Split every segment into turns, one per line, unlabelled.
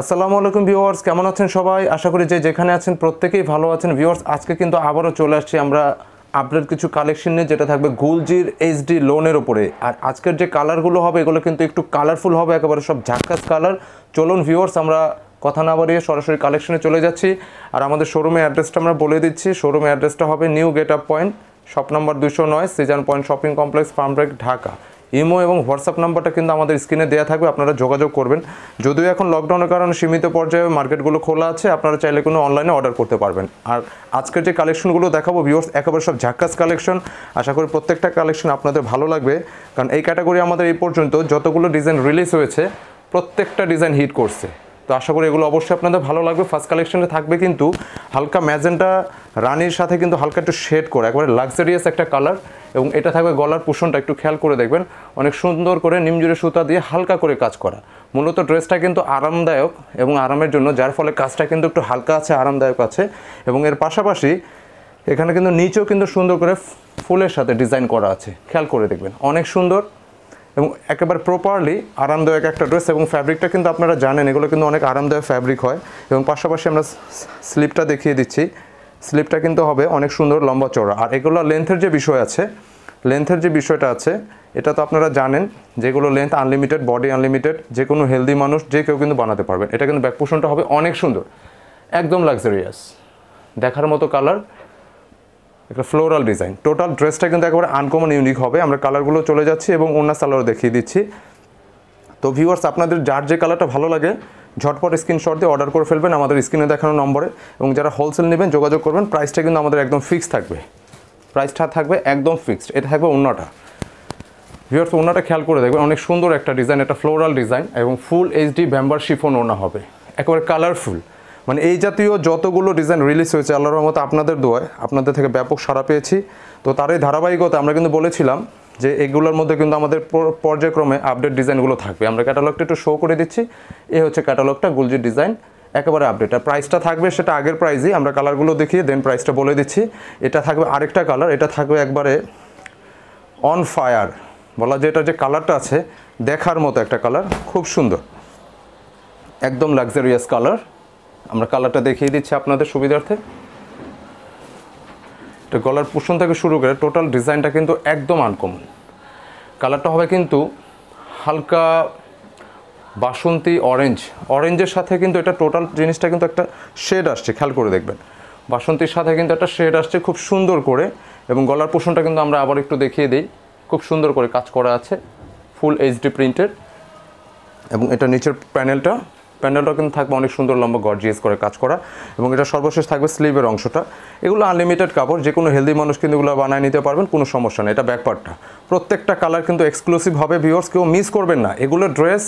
আসসালামু আলাইকুম ভিউয়ার্স, কেমন আছেন সবাই? আশা করি যে যেখানে আছেন প্রত্যেকেই ভালো আছেন। ভিউয়ার্স, আজকে কিন্তু আবারও চলে আসছি আমরা আপডেট কিছু কালেকশন নিয়ে, যেটা থাকবে গুলজির এইচডি লোনের উপরে। আর আজকের যে কালারগুলো হবে এগুলো কিন্তু একটু কালারফুল হবে, একেবারে সব ঝাক্কাস কালার। চলুন ভিউয়ার্স, আমরা কথা না বাড়িয়ে সরাসরি কালেকশনে চলে যাচ্ছি। আর আমাদের শোরুমের অ্যাড্রেসটা আমরা বলে দিচ্ছি। শোরুমের অ্যাড্রেসটা হবে new get up point, shop number 209, Sijan point shopping complex, Farmgate, Dhaka. Imo এবং হোয়াটসঅ্যাপ নাম্বারটা কিন্তু আমাদের স্ক্রিনে দেওয়া থাকবে, আপনারা যোগাযোগ করবেন। যদিও এখন লকডাউনের কারণে সীমিত পর্যায়ে মার্কেটগুলো খোলা আছে, আপনারা চাইলে কোনো অনলাইনে অর্ডার করতে পারবেন। আর আজকের যে কালেকশনগুলো দেখাবো ভিউয়ার্স, একেবারে সব ঝাক্কাস কালেকশন। আশা করি প্রত্যেকটা কালেকশন আপনাদের ভালো লাগবে, কারণ এই ক্যাটাগরি আমাদের এই পর্যন্ত যতগুলো ডিজাইন রিলিজ হয়েছে প্রত্যেকটা ডিজাইন হিট করছে। তো আশা করি এগুলো অবশ্যই আপনাদের ভালো লাগবে। ফার্স্ট কালেকশনে থাকবে কিন্তু হালকা ম্যাজেন্টা রানির সাথে কিন্তু হালকা একটু শেড করে একেবারে লাক্সারিয়াস একটা কালার, এবং এটা থাকবে গলার পোষণটা একটু খেয়াল করে দেখবেন, অনেক সুন্দর করে নিমজুড়ে সুতা দিয়ে হালকা করে কাজ করা। মূলত ড্রেসটা কিন্তু আরামদায়ক এবং আরামের জন্য, যার ফলে কাজটা কিন্তু একটু হালকা আছে, আরামদায়ক আছে। এবং এর পাশাপাশি এখানে কিন্তু নিচেও কিন্তু সুন্দর করে ফুলের সাথে ডিজাইন করা আছে, খেয়াল করে দেখবেন, অনেক সুন্দর এবং একেবারে প্রপারলি আরামদায়ক একটা ড্রেস। এবং ফ্যাব্রিকটা কিন্তু আপনারা জানেন এগুলো কিন্তু অনেক আরামদায়ক ফ্যাব্রিক হয়। এবং পাশাপাশি আমরা স্লিপটা দেখিয়ে দিচ্ছি, স্লিপটা কিন্তু হবে অনেক সুন্দর লম্বা চওড়া। আর এগুলো লেন্থের যে বিষয় আছে, লেন্থের যে বিষয়টা আছে এটা তো আপনারা জানেন, যেগুলো লেন্থ আনলিমিটেড, বডি আনলিমিটেড, যে কোনো হেলদি মানুষ যে কেউ কিন্তু বানাতে পারবেন। এটা কিন্তু ব্যাক পোর্শনটা হবে অনেক সুন্দর, একদম লাক্সারিয়াস, দেখার মতো কালার, একটা ফ্লোরাল ডিজাইন। টোটাল ড্রেসটা কিন্তু একেবারে আনকমন ইউনিক হবে। আমরা কালারগুলো চলে যাচ্ছি এবং ওড়না সালোয়ার দেখিয়ে দিচ্ছি। তো ভিউয়ার্স, আপনাদের যার যে কালারটা ভালো লাগে ঝটপট স্ক্রিনশট দিয়ে অর্ডার করে ফেলবেন আমাদের স্ক্রিনে দেখানো নম্বরে। এবং যারা হোলসেল নেবেন যোগাযোগ করবেন। প্রাইসটা কিন্তু আমাদের একদম ফিক্সড থাকবে, প্রাইসটা থাকবে একদম ফিক্সড। এটা থাকবে ওড়নাটা। ভিউয়ার্স, ওড়নাটা খেয়াল করে দেখবেন, অনেক সুন্দর একটা ডিজাইন, এটা ফ্লোরাল ডিজাইন এবং ফুল এইচডি ব্যাম্বার শিফন ওড়না হবে, একেবারে কালারফুল। মানে এই জাতীয় যতগুলো ডিজাইন রিলিজ হয়েছে আল্লাহর রহমতে আপনাদের দোয়ায় আপনাদের থেকে ব্যাপক সাড়া পেয়েছি। তো তারই ধারাবাহিকতা আমরা কিন্তু বলেছিলাম যে এগুলোর মধ্যে কিন্তু আমাদের পর্যায়ক্রমে আপডেট ডিজাইনগুলো থাকবে। আমরা ক্যাটালগটা একটু শো করে দিচ্ছি। এই হচ্ছে ক্যাটালগটা, গুলজির ডিজাইন, একেবারে আপডেট। আর প্রাইসটা থাকবে সেটা আগের প্রাইসই, আমরা কালারগুলো দেখিয়ে দেন প্রাইসটা বলে দিচ্ছি। এটা থাকবে আরেকটা কালার, এটা থাকবে একবারে অন ফায়ার বলা যায়। এটা যে কালারটা আছে দেখার মতো একটা কালার, খুব সুন্দর, একদম লাক্সারিয়াস কালার। আমরা কালারটা দেখিয়ে দিচ্ছি আপনাদের সুবিধার্থে। এটা গলার পোষণ থেকে শুরু করে টোটাল ডিজাইনটা কিন্তু একদম আনকমন। কালারটা হবে কিন্তু হালকা বাসন্তী অরেঞ্জ, অরেঞ্জের সাথে কিন্তু এটা টোটাল জিনিসটা কিন্তু একটা শেড আসছে, খেয়াল করে দেখবেন। বাসন্তীর সাথে কিন্তু একটা শেড আসছে খুব সুন্দর করে। এবং গলার পোষণটা কিন্তু আমরা আবার একটু দেখিয়ে দিই, খুব সুন্দর করে কাজ করা আছে, ফুল এইচডি প্রিন্টের। এবং এটা নিচের প্যানেলটাও কিন্তু থাকবে অনেক সুন্দর লম্বা গর্জিয়াস করে কাজ করা। এবং এটা সর্বশেষ থাকবে স্লিভের অংশটা। এগুলো আনলিমিটেড কাপড়, যে কোনো হেলদি মানুষ কিন্তু এগুলো বানায় নিতে পারবেন, কোনো সমস্যা নেই। এটা ব্যাকপার্টটা, প্রত্যেকটা কালার কিন্তু এক্সক্লুসিভ হবে ভিউয়ার্স, কেউ মিস করবেন না। এগুলো ড্রেস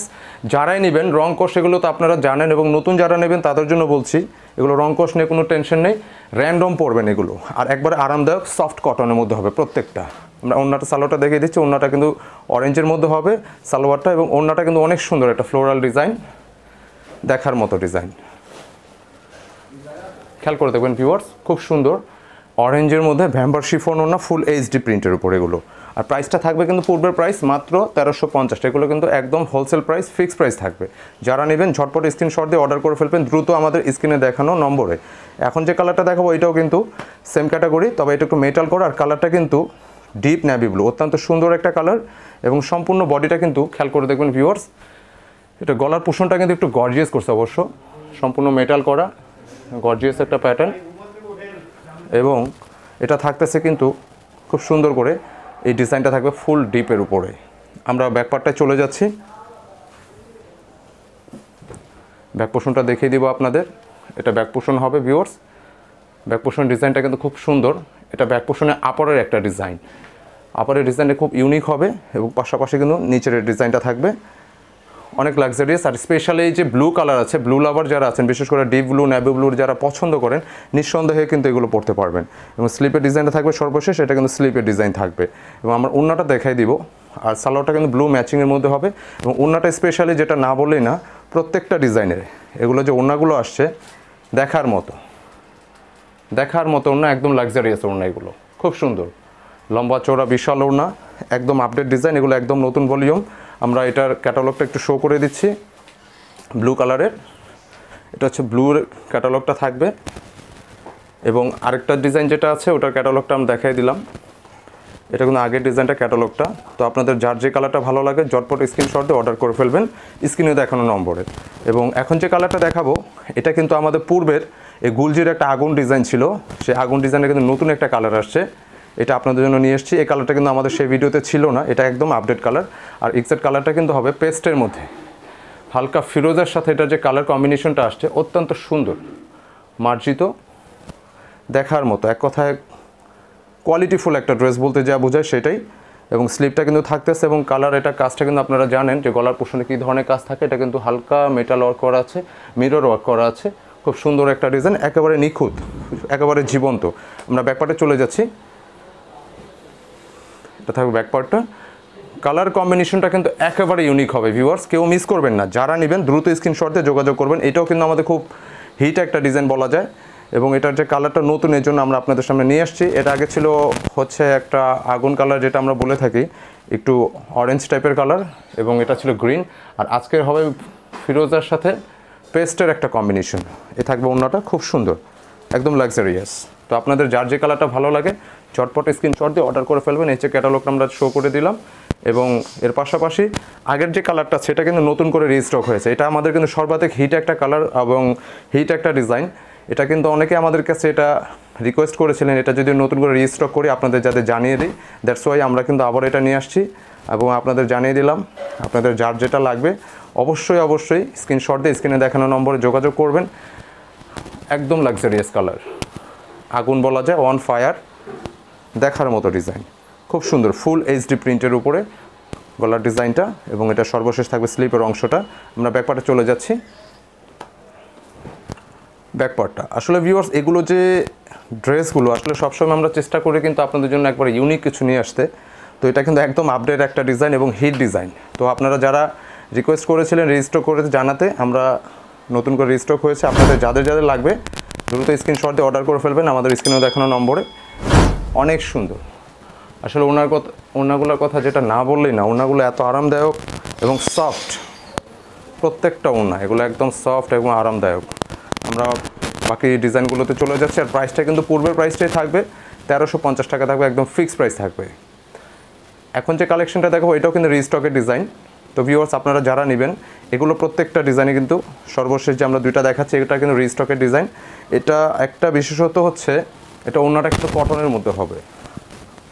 যারাই নেবেন, রং কোর্স এগুলো তো আপনারা জানেন, এবং নতুন যারা নেবেন তাদের জন্য বলছি, এগুলো রং কোর্স নিয়ে কোনো টেনশন নেই, র্যান্ডম পরবেন এগুলো। আর একবারে আরামদায়ক সফট কটনের মধ্যে হবে প্রত্যেকটা। আমরা ওড়নাটা সালোয়ারটা দেখিয়ে দিচ্ছি, ওড়নাটা কিন্তু অরেঞ্জের মধ্যে হবে সালোয়ারটা, এবং ওড়নাটা কিন্তু অনেক সুন্দর, একটা ফ্লোরাল ডিজাইন, দেখার মতো ডিজাইন, খেয়াল করে দেখবেন ভিউয়ার্স, খুব সুন্দর অরেঞ্জের মধ্যে ভ্যাম্বার শিফন ওড়না, ফুল এইচডি প্রিন্টের উপর এগুলো। আর প্রাইসটা থাকবে কিন্তু পূর্বের প্রাইস মাত্র 1350। এগুলো কিন্তু একদম হোলসেল প্রাইস, ফিক্সড প্রাইস থাকবে। যারা নেবেন ঝটপট স্ক্রিনশট দিয়ে অর্ডার করে ফেলবেন দ্রুত আমাদের স্ক্রিনে দেখানো নম্বরে। এখন যে কালারটা দেখাবো এটাও কিন্তু সেম ক্যাটাগরি, তবে এটা একটু মেটাল করা। আর কালারটা কিন্তু ডিপ নেভি ব্লু, অত্যন্ত সুন্দর একটা কালার। এবং সম্পূর্ণ বডিটা কিন্তু খেয়াল করে দেখবেন ভিউয়ার্স, এটা গলার পোষণটা কিন্তু একটু গর্জিয়াস করছে অবশ্য, সম্পূর্ণ মেটাল করা, গর্জিয়াস একটা প্যাটার্ন। এবং এটা থাকতেছে কিন্তু খুব সুন্দর করে, এই ডিজাইনটা থাকবে ফুল ডিপের উপরে। আমরা ব্যাকপার্টটায় চলে যাচ্ছি, ব্যাক পোষণটা দেখিয়ে দিব আপনাদের। এটা ব্যাক পোষণ হবে ভিউয়ার্স, ব্যাক পোষণ ডিজাইনটা কিন্তু খুব সুন্দর। এটা ব্যাক পোষণে আপারের একটা ডিজাইন, আপারের ডিজাইনটা খুব ইউনিক হবে। এবং পাশাপাশি কিন্তু নিচের ডিজাইনটা থাকবে অনেক লাক্সারিয়াস। আর স্পেশালি এই যে ব্লু কালার আছে, ব্লু লাভার যারা আছেন, বিশেষ করে ডিপ ব্লু, নেভি ব্লুর যারা পছন্দ করেন, নিঃসন্দেহে কিন্তু এগুলো পড়তে পারবেন। এবং স্লিপের ডিজাইনটা থাকবে সর্বশেষ, এটা কিন্তু স্লিপের ডিজাইন থাকবে। এবং আমরা ওড়নাটা দেখাই দিব। আর সালোয়ারটা কিন্তু ব্লু ম্যাচিংয়ের মধ্যে হবে। এবং ওড়নাটা স্পেশালি যেটা না বললেই না, প্রত্যেকটা ডিজাইনের এগুলো যে ওড়নাগুলো আসছে দেখার মতো, দেখার মতো ওড়না, একদম লাক্সারিয়াস ওড়না, এগুলো খুব সুন্দর, লম্বা চওড়া বিশাল ওড়না, একদম আপডেট ডিজাইন, এগুলো একদম নতুন ভলিউম। আমরা এটার ক্যাটালগটা একটু শো করে দিচ্ছি, ব্লু কালারের এটা হচ্ছে ব্লুর ক্যাটালগটা থাকবে এবং আরেকটা ডিজাইন যেটা আছে ওটার ক্যাটালগটা আমি দেখাই দিলাম। এটা কিন্তু আগের ডিজাইনটা ক্যাটালগটা। তো আপনাদের যার যে কালারটা ভালো লাগে ঝটপট স্ক্রিনশট দিয়ে অর্ডার করে ফেলবেন স্ক্রিনে দেখানো নম্বরে। এবং এখন যে কালারটা দেখাবো এটা কিন্তু আমাদের পূর্বের এই গুলজির একটা আগুন ডিজাইন ছিল, সেই আগুন ডিজাইনে কিন্তু নতুন একটা কালার আসছে, এটা আপনাদের জন্য নিয়ে এসেছি। এই কালারটা কিন্তু আমাদের সেই ভিডিওতে ছিল না, এটা একদম আপডেট কালার। আর এক্সাক্ট কালারটা কিন্তু হবে পেস্টের মধ্যে, হালকা ফিরোজের সাথে এটা যে কালার কম্বিনেশনটা আসছে অত্যন্ত সুন্দর, মার্জিত, দেখার মতো, এক কথায় কোয়ালিটিফুল একটা ড্রেস বলতে যা বোঝায় সেটাই। এবং স্লিপটা কিন্তু থাকতেছে এবং কালার, এটা কাজটা কিন্তু আপনারা জানেন যে গলার পোষণে কী ধরনের কাজ থাকে। এটা কিন্তু হালকা মেটাল ওয়ার্ক করা আছে, মিরর ওয়ার্ক করা আছে, খুব সুন্দর একটা ডিজাইন, একেবারে নিখুঁত, একেবারে জীবন্ত। আমরা ব্যাকপার্টে চলে যাচ্ছি, এটা থাকবে ব্যাকপার্টটা। কালার কম্বিনেশনটা কিন্তু একেবারে ইউনিক হবে ভিউয়ার্স, কেউ মিস করবেন না। যারা নেবেন দ্রুত স্ক্রিনশট দিয়ে যোগাযোগ করবেন। এটাও কিন্তু আমাদের খুব হিট একটা ডিজাইন বলা যায় এবং এটার যে কালারটা নতুন, এর জন্য আমরা আপনাদের সামনে নিয়ে আসছি। এটা আগে ছিল হচ্ছে একটা আগুন কালার, যেটা আমরা বলে থাকি একটু অরেঞ্জ টাইপের কালার, এবং এটা ছিল গ্রিন। আর আজকের হবে ফিরোজার সাথে পেস্টের একটা কম্বিনেশন। এ থাকবে ওড়নাটা, খুব সুন্দর, একদম লাক্সারিয়াস। তো আপনাদের যার যে কালারটা ভালো লাগে চটপট স্ক্রিনশট দিয়ে অর্ডার করে ফেলবেন। এই যে ক্যাটালগটা আমরা শো করে দিলাম এবং এর পাশাপাশি আগের যে কালারটা সেটা কিন্তু নতুন করে রিস্টক হয়েছে। এটা আমাদের কিন্তু সর্বাধিক হিট একটা কালার এবং হিট একটা ডিজাইন। এটা কিন্তু অনেকে আমাদের কাছে এটা রিকোয়েস্ট করেছিলেন, এটা যদি নতুন করে রিস্টক করি আপনাদের যাতে জানিয়ে দিই। দ্যাটস ওয়াই আমরা কিন্তু আবার এটা নিয়ে আসছি এবং আপনাদের জানিয়ে দিলাম। আপনাদের যার যেটা লাগবে অবশ্যই অবশ্যই স্ক্রিনশট দিয়ে স্ক্রিনে দেখানো নম্বরে যোগাযোগ করবেন। একদম লাক্সারিয়াস কালার, আগুন বলা যায়, অন ফায়ার, দেখার মতো ডিজাইন, খুব সুন্দর, ফুল এইচডি প্রিন্টের উপরে গলার ডিজাইনটা এবং এটা সর্বশেষ থাকবে স্লিপের অংশটা। আমরা ব্যাকপার্টে চলে যাচ্ছি। ব্যাকপার্টটা আসলে ভিউয়ার্স, এগুলো যে ড্রেসগুলো আসলে সবসময় আমরা চেষ্টা করি কিন্তু আপনাদের জন্য একবারে ইউনিক কিছু নিয়ে আসতে। তো এটা কিন্তু একদম আপডেট একটা ডিজাইন এবং হিট ডিজাইন। তো আপনারা যারা রিকোয়েস্ট করেছিলেন রিস্টক করে জানাতে, আমরা নতুন করে রিস্টক হয়েছে। আপনাদের যাদের যাদের লাগবে দ্রুত স্ক্রিনশট দিয়ে অর্ডার করে ফেলবেন আমাদের স্ক্রিনে দেখানো নম্বরে। অনেক সুন্দর আসলে ওড়নাগুলোর কথা যেটা না বললেই না, ওড়নাগুলো এত আরামদায়ক এবং সফট, প্রত্যেকটা ওড়না এগুলো একদম সফট এবং আরামদায়ক। আমরা বাকি ডিজাইনগুলোতে চলে যাচ্ছি। আর প্রাইসটা কিন্তু পূর্বের প্রাইসটাই থাকবে, 1350 টাকা থাকবে, একদম ফিক্সড প্রাইস থাকবে। এখন যে কালেকশনটা দেখো এটাও কিন্তু রিস্টকের ডিজাইন। তো ভিউয়ার্স আপনারা যারা নেবেন এগুলো প্রত্যেকটা ডিজাইনে কিন্তু সর্বশেষ যে আমরা দুইটা দেখাচ্ছি এটা কিন্তু রিস্টকের ডিজাইন। এটা একটা বিশেষত হচ্ছে এটা ওড়নাটা কিন্তু কটনের মধ্যে হবে,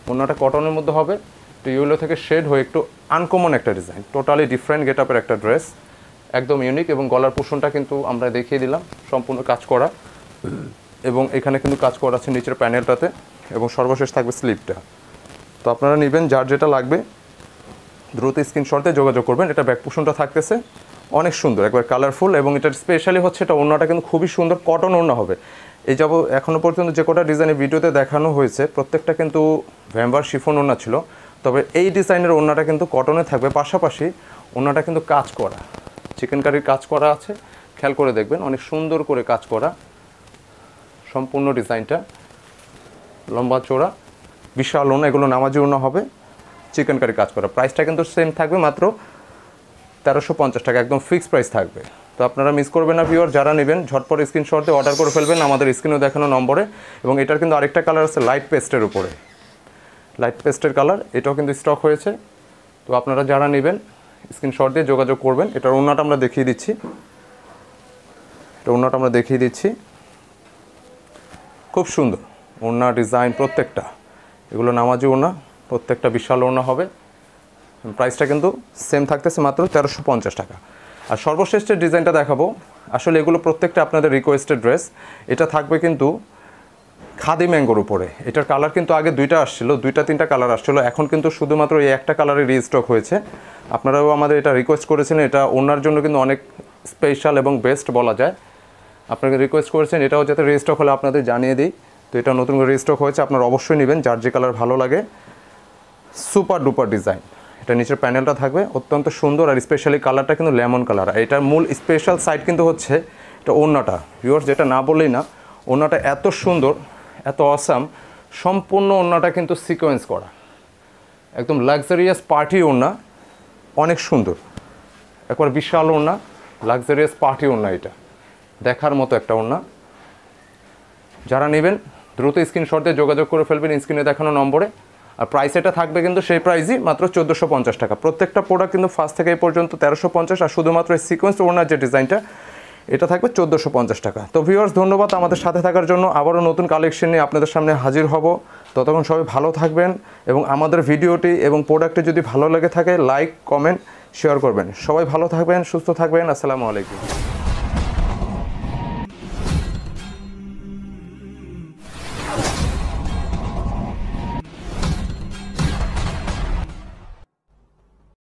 ওড়নাটা কটনের মধ্যে হবে, তো ইয়েলো থেকে শেড হয়ে একটু আনকমন একটা ডিজাইন, টোটালি ডিফারেন্ট গেট আপের একটা ড্রেস, একদম ইউনিক। এবং গলার পোষণটা কিন্তু আমরা দেখিয়ে দিলাম সম্পূর্ণ কাজ করা এবং এখানে কিন্তু কাজ করা আছে নিচের প্যানেলটাতে এবং সর্বশেষ থাকবে স্লিপটা। তো আপনারা নেবেন যার যেটা লাগবে দ্রুত স্ক্রিনশটে যোগাযোগ করবেন। এটা ব্যাক পোষণটা থাকতেছে অনেক সুন্দর, একবার কালারফুল এবং এটার স্পেশালি হচ্ছে এটা ওড়নাটা কিন্তু খুবই সুন্দর, কটন ওড়না হবে। এই যাব এখনও পর্যন্ত যে কটা ডিজাইনের ভিডিওতে দেখানো হয়েছে প্রত্যেকটা কিন্তু ভ্যাম্বার শিফন ওড়না ছিল, তবে এই ডিজাইনের ওড়নাটা কিন্তু কটনে থাকবে। পাশাপাশি ওড়নাটা কিন্তু কাজ করা, চিকেন কারির কাজ করা আছে, খেয়াল করে দেখবেন, অনেক সুন্দর করে কাজ করা সম্পূর্ণ ডিজাইনটা, লম্বা চওড়া বিশাল ওড়না, এগুলো নামাজি ওড়না হবে, চিকেন কারি কাজ করা। প্রাইসটা কিন্তু সেম থাকবে, মাত্র 1350 টাকা, একদম ফিক্সড প্রাইস থাকবে। তো আপনারা মিস করবেন না ভিউয়ার, যারা নেবেন ঝটপট স্ক্রিনশট দিয়ে অর্ডার করে ফেলবেন আমাদের স্ক্রিনে দেখানো নম্বরে। এবং এটার কিন্তু আরেকটা কালার আছে লাইট পেস্টের উপরে, লাইট পেস্টের কালার, এটাও কিন্তু স্টক হয়েছে। তো আপনারা যারা নেবেন স্ক্রিনশট দিয়ে যোগাযোগ করবেন। এটার ওড়নাটা আমরা দেখিয়ে দিচ্ছি, এটা ওড়নাটা আমরা দেখিয়ে দিচ্ছি, খুব সুন্দর ওড়না ডিজাইন প্রত্যেকটা, এগুলো নামাজি ওড়না, প্রত্যেকটা বিশাল ওড়না হবে। প্রাইসটা কিন্তু সেম থাকতেছে, মাত্র 1350 টাকা। আর সর্বশেষ যে ডিজাইনটা দেখাবো আসলে এগুলো প্রত্যেকটা আপনাদের রিকোয়েস্টেড ড্রেস। এটা থাকবে কিন্তু খাদি ম্যাঙ্গোর উপরে। এটার কালার কিন্তু আগে দুইটা আসছিল, দুইটা তিনটা কালার আসছিল, এখন কিন্তু শুধুমাত্র এই একটা কালারে রিস্টক হয়েছে। আপনারাও আমাদের এটা রিকোয়েস্ট করেছেন, এটা ওনার জন্য কিন্তু অনেক স্পেশাল এবং বেস্ট বলা যায়। আপনাকে রিকোয়েস্ট করেছেন এটাও যাতে রিস্টক হলে আপনাদের জানিয়ে দিই। তো এটা নতুন করে রিস্টক হয়েছে, আপনারা অবশ্যই নেবেন যার যে কালার ভালো লাগে। সুপার ডুপার ডিজাইন, এটা নিচের প্যানেলটা থাকবে অত্যন্ত সুন্দর। আর স্পেশালি কালারটা কিন্তু লেমন কালার। এটার মূল স্পেশাল সাইড কিন্তু হচ্ছে এটা ওড়নাটা। ভিউয়ার্স যেটা না বললেই না, ওড়নাটা এত সুন্দর, এত অসাম, সম্পূর্ণ ওড়নাটা কিন্তু সিকোয়েন্স করা, একদম লাক্সারিয়াস পার্টি ওড়না, অনেক সুন্দর, একবার বিশাল ওড়না, লাক্সারিয়াস পার্টি ওড়না। এটা দেখার মতো একটা ওড়না। যারা নেবেন দ্রুত স্ক্রিনশট দিয়ে যোগাযোগ করে ফেলবেন স্ক্রিনে দেখানো নম্বরে। আর প্রাইস এটা থাকবে কিন্তু সেই প্রাইসই, মাত্র 1450 টাকা। প্রত্যেকটা প্রোডাক্ট কিন্তু ফার্স্ট থেকে এই পর্যন্ত 1350, আর শুধুমাত্র এই সিকোয়েন্স ওড়নার যে ডিজাইনটা এটা থাকবে 1450 টাকা। তো ভিউয়ার্স, ধন্যবাদ আমাদের সাথে থাকার জন্য। আবারও নতুন কালেকশন নিয়ে আপনাদের সামনে হাজির হব। ততক্ষণ সবাই ভালো থাকবেন এবং আমাদের ভিডিওটি এবং প্রোডাক্টটি যদি ভালো লেগে থাকে লাইক, কমেন্ট, শেয়ার করবেন। সবাই ভালো থাকবেন, সুস্থ থাকবেন। আসসালামু আলাইকুম।